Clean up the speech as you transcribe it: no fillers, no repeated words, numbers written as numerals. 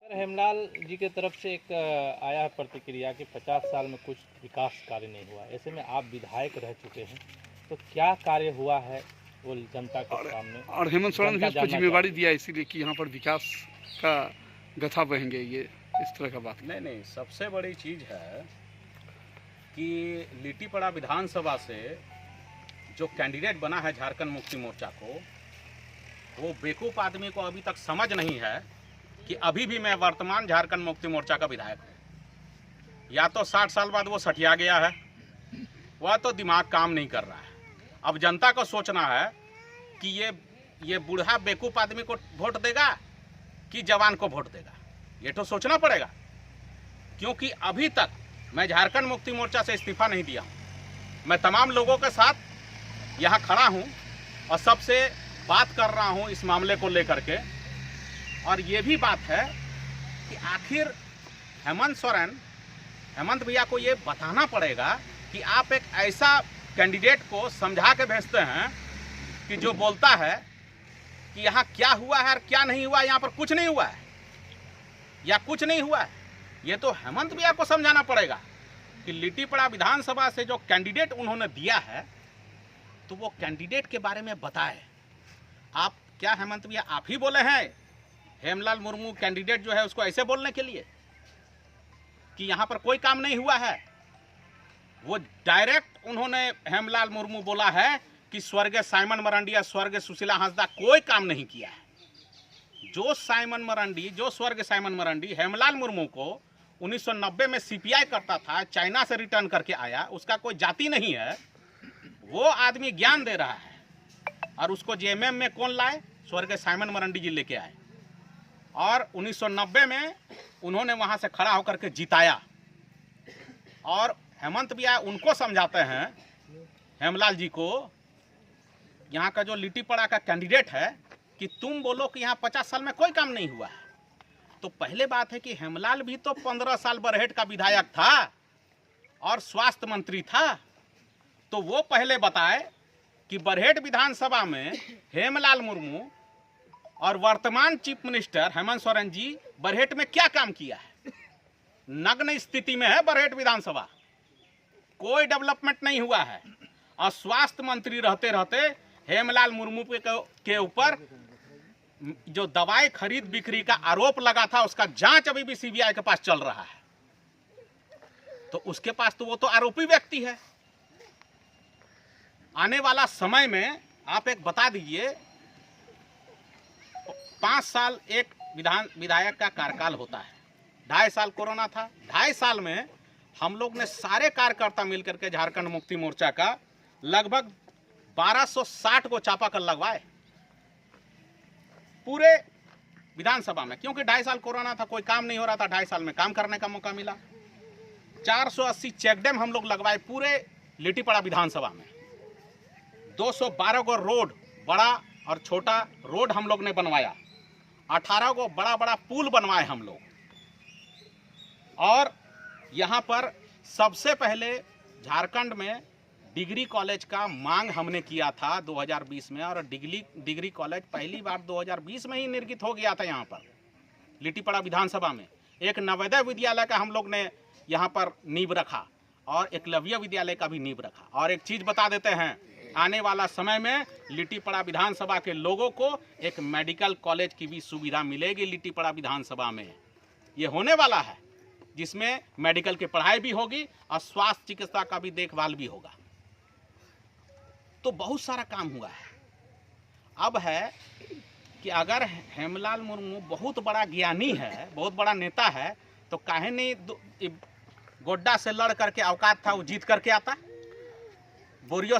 हेमलाल जी की तरफ से एक आया है प्रतिक्रिया कि 50 साल में कुछ विकास कार्य नहीं हुआ। ऐसे में आप विधायक रह चुके हैं, तो क्या कार्य हुआ है वो जनता के सामने? और हेमंत सोरेन भी जनता उसको जानना जिम्मेवारी चाहती दिया इसीलिए कि यहाँ पर विकास का गथा बहेंगे, ये इस तरह का बात। नहीं, सबसे बड़ी चीज़ है कि लिट्टीपड़ा विधानसभा से जो कैंडिडेट बना है झारखंड मुक्ति मोर्चा को, वो बेवकूफ़ आदमी को अभी तक समझ नहीं है कि अभी भी मैं वर्तमान झारखंड मुक्ति मोर्चा का विधायक हूँ। या तो 60 साल बाद वो सठिया गया है, वह तो दिमाग काम नहीं कर रहा है। अब जनता को सोचना है कि ये बूढ़ा बेवकूफ़ आदमी को वोट देगा कि जवान को वोट देगा, ये तो सोचना पड़ेगा। क्योंकि अभी तक मैं झारखंड मुक्ति मोर्चा से इस्तीफा नहीं दिया हूँ। मैं तमाम लोगों के साथ यहाँ खड़ा हूँ और सबसे बात कर रहा हूँ इस मामले को लेकर के। और ये भी बात है कि आखिर हेमंत भैया को ये बताना पड़ेगा कि आप एक ऐसा कैंडिडेट को समझा के भेजते हैं कि जो बोलता है कि यहाँ क्या हुआ है और क्या नहीं हुआ, यहाँ पर कुछ नहीं हुआ है या कुछ नहीं हुआ है। ये तो हेमंत भैया को समझाना पड़ेगा कि लिट्टीपड़ा विधानसभा से जो कैंडिडेट उन्होंने दिया है, तो वो कैंडिडेट के बारे में बताए। आप क्या हेमंत भैया आप ही बोले हैं हेमलाल मुर्मू कैंडिडेट जो है उसको ऐसे बोलने के लिए कि यहाँ पर कोई काम नहीं हुआ है? वो डायरेक्ट उन्होंने हेमलाल मुर्मू बोला है कि स्वर्गीय साइमन मरांडी या स्वर्गीय सुशीला हांसदा कोई काम नहीं किया है। जो स्वर्गीय साइमन मरांडी हेमलाल मुर्मू को 1990 में सीपीआई करता था, चाइना से रिटर्न करके आया, उसका कोई जाति नहीं है, वो आदमी ज्ञान दे रहा है। और उसको जेएमएम में कौन लाए? स्वर्गीय साइमन मरांडी जी लेके आए और 1990 में उन्होंने वहां से खड़ा होकर के जिताया। और हेमंत भैया उनको समझाते हैं, हेमलाल जी को, यहाँ का जो लिट्टीपड़ा का कैंडिडेट है, कि तुम बोलो कि यहाँ 50 साल में कोई काम नहीं हुआ है। तो पहले बात है कि हेमलाल भी तो 15 साल बरहेट का विधायक था और स्वास्थ्य मंत्री था। तो वो पहले बताए कि बरहेट विधानसभा में हेमलाल मुर्मू और वर्तमान चीफ मिनिस्टर हेमंत सोरेन जी बरहेट में क्या काम किया है। नग्न स्थिति में है बरहेट विधानसभा, कोई डेवलपमेंट नहीं हुआ है। और स्वास्थ्य मंत्री रहते रहते हेमलाल मुर्मू के ऊपर जो दवाई खरीद बिक्री का आरोप लगा था, उसका जांच अभी भी सीबीआई के पास चल रहा है। तो उसके पास तो वो तो आरोपी व्यक्ति है। आने वाला समय में आप एक बता दीजिए, 5 साल एक विधायक का कार्यकाल होता है, 2.5 साल कोरोना था। 2.5 साल में हम लोग ने सारे कार्यकर्ता मिलकर के झारखंड मुक्ति मोर्चा का लगभग 1260 को चापाकल लगवाए पूरे विधानसभा में। क्योंकि 2.5 साल कोरोना था, कोई काम नहीं हो रहा था, 2.5 साल में काम करने का मौका मिला। 480 चेक डैम हम लोग लगवाए पूरे लिट्टीपड़ा विधानसभा में। 212 को रोड, बड़ा और छोटा रोड हम लोग ने बनवाया। 18 को बड़ा बड़ा पुल बनवाए हम लोग। और यहाँ पर सबसे पहले झारखंड में डिग्री कॉलेज का मांग हमने किया था 2020 में, और डिग्री कॉलेज पहली बार 2020 में ही निर्मित हो गया था यहाँ पर लिट्टीपड़ा विधानसभा में। एक नवोदय विद्यालय का हम लोग ने यहाँ पर नींव रखा और एकलव्य विद्यालय का भी नींव रखा। और एक चीज़ बता देते हैं, आने वाला समय में लिट्टीपड़ा विधानसभा के लोगों को एक मेडिकल कॉलेज की भी सुविधा मिलेगी लिट्टीपड़ा विधानसभा में। ये होने वाला है, जिसमें मेडिकल की पढ़ाई भी होगी और स्वास्थ्य चिकित्सा का भी देखभाल भी होगा। तो बहुत सारा काम हुआ है। अब है कि अगर हेमलाल मुर्मू बहुत बड़ा ज्ञानी है, बहुत बड़ा नेता है, तो काहे नहीं गोड्डा से लड़ करके औकात था वो जीत करके आता, बोरियो